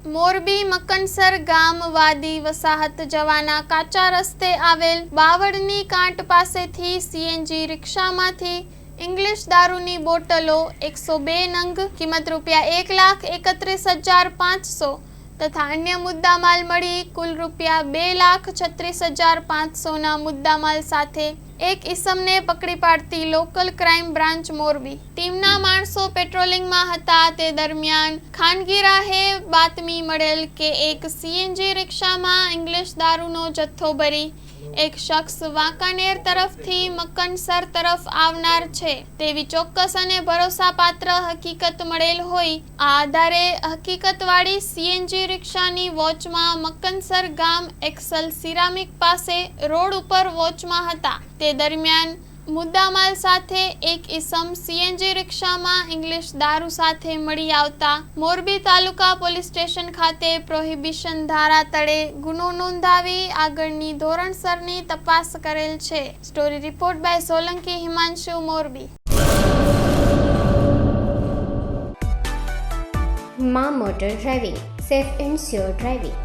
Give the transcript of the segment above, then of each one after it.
મોરબી મકનસર ગામ વાદી વસાહત જવાના કાચા રસ્તે આવેલ બાવળની કાંટ પાસેથી સીએનજી રિક્ષામાંથી ઇંગ્લિશ દારૂની બોટલો 102 નંગ કિંમત ₹1,31,500 તથા અન્ય મુદ્દામાલ મળી કુલ ₹2,36,500ના મુદ્દામાલ સાથે એક ઈસમને પકડી પાડતી લોકલ ક્રાઇમ બ્રાન્ચ મોરબી ટીમના માણસો પેટ્રોલિંગમાં હતા તે દરમિયાન ખાનગી રાહે બાતમી મળેલ કે એક સીએનજી રિક્ષામાં ઇંગ્લિશ દારૂનો જથ્થો ભરી એક શખ્સ વાંકાનેર તરફથી મકનસર તરફ આવનાર છે તેવી ચોક્કસ અને ભરોસાપાત્ર હકીકત મળેલ હોય આ આધારે હકીકતવાળી સીએનજી રિક્ષાની વોચમાં મકનસર ગામ એક્સલ સિરામિક પાસે રોડ ઉપર વોચમાં હતા તે દરમિયાન મુદ્દામાલ સાથે એક ઈસમ સીએનજી રિક્ષામાં ઇંગ્લિશ દારૂ સાથે મળી આવતા મોરબી તાલુકા પોલીસ સ્ટેશન ખાતે પ્રોહિબિશન ધારા તળે ગુનો નોંધાવી આગળની ધોરણસરની તપાસ કરેલ છે। Story report by Solanki Himanshu Morbi. માં motor driving safe and sure driving.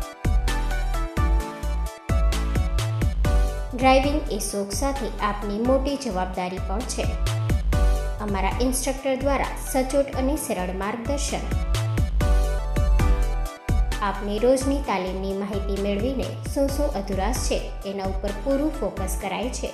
Driving એ શોખ સાથે આપની મોટી જવાબદારી પણ છે। અમારા ઇન્સ્ટ્રક્ટર દ્વારા સચોટ અને સરળ માર્ગદર્શન આપની રોજની તાલીમની માહિતી મેળવીને શું અધુરાશ છે તેના ઉપર પૂરું ફોકસ કરાય છે।